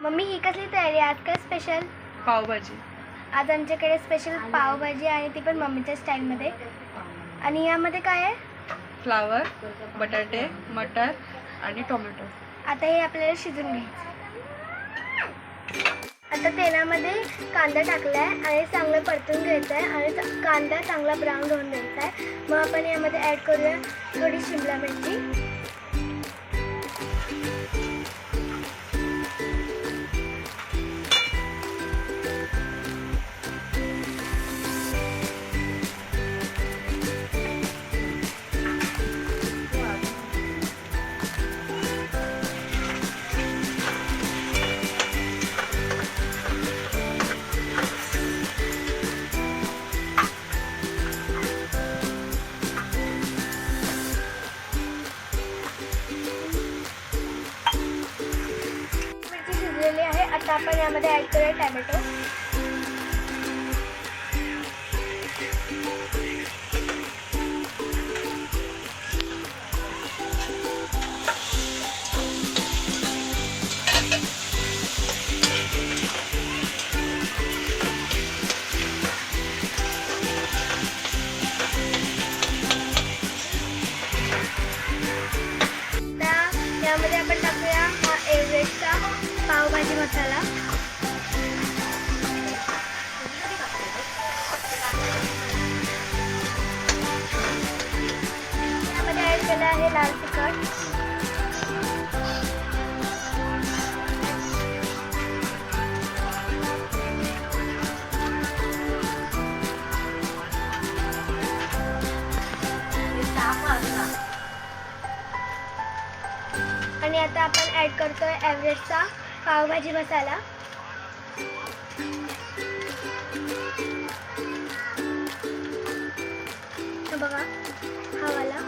Mummy ही कसली तयारी आज काय स्पेशल? पावभाजी. आज आमच्याकडे स्पेशल पावभाजी आणि ती पण मम्मीच्या स्टाईलमध्ये. आणि यामध्ये काय आहे? फ्लावर, बटाटे, मटर आणि टोमॅटो. आता हे आपल्याला शिजून घ्यायचं. आता तेलामध्ये कांदा टाकला आहे आणि चांगलं परतून घ्यायचं आहे आणि कांदा चांगला ब्राऊन होऊन द्यायचा आहे. मग आपण यामध्ये ॲड करूया थोडी शिमला मिरची, आहे. आता आपण यामध्ये ॲड करूया टॅमॅटो. यामध्ये आपण टाकूया हा एव्हरेस्टचा पावभाजी मसाला. यामध्ये ॲड केला आहे लाल तिखट, आणि आता आपण ॲड करतोय एव्हरेस्टचा पावभाजी मसाला. बघा हा वाला.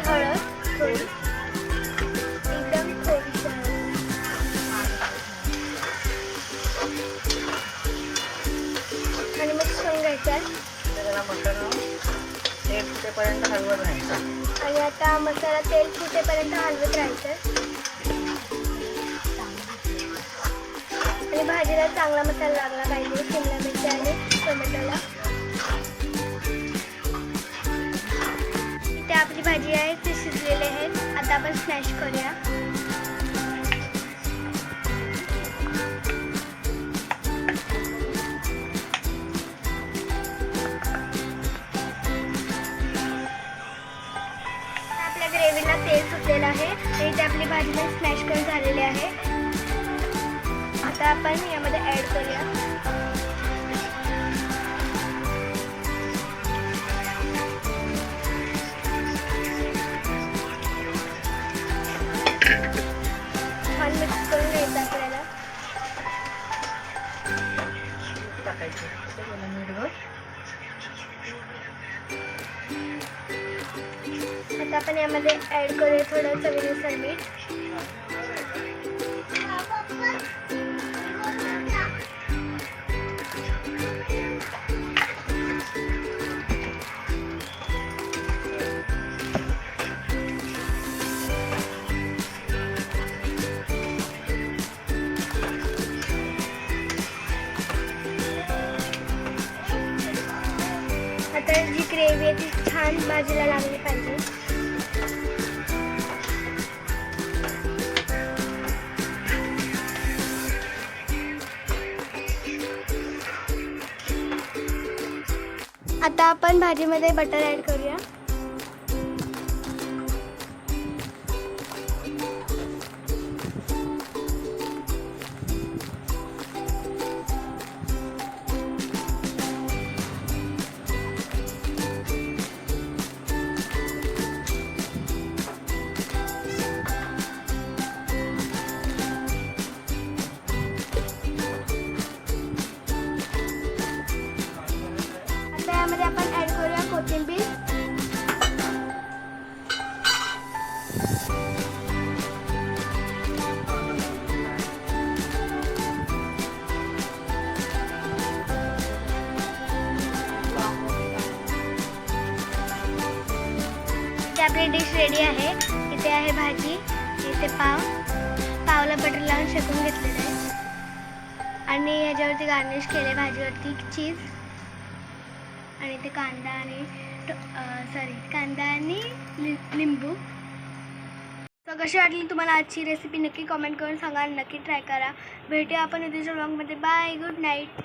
हळद थोडी, एकदम थोडीशी आणि मिक्स करून घ्यायचं आहे. त्याला मटर तेल फुटेपर्यंत हलवत राहायचं. आणि आता मसाला तेल फुटेपर्यंत हलवत राहायचं. आणि भाजीला चांगला मसाला लागला पाहिजे, शिमला मिरची आणि टोमॅटोला. इथे आपली भाजी आहे ते शिजलेले आहेत. आता आपण स्मॅश करूया. आपल्या ग्रेव्हीला तेल सुटलेलं आहे आणि इथे आपली भाजी पण स्मॅश करून झालेली आहे. आता आपण यामध्ये ॲड करूया छान मिक्स करून घ्यायचं आपल्याला. आता आपण यामध्ये ॲड करूया थोडं चवीनुसार मीठ. आता जी ग्रेव्ही आहे ती छान भाजीला लागली पाहिजे. आता आपण भाजीमध्ये बटर ॲड करूया. इथे आपली डिश रेडी आहे. इथे आहे भाजी, इथे पावला बटर लावून शेकून घेतलेलं आहे आणि ह्याच्यावरती गार्निश केले भाजीवरती चीज आणि इथे कांदा आणि लिंबू. तर कशी वाटली तुम्हाला आजची रेसिपी नक्की कमेंट करून सांगा. नक्की ट्राय करा. भेटूया आपण उद्याच्या व्लॉगमध्ये. Bye, good night.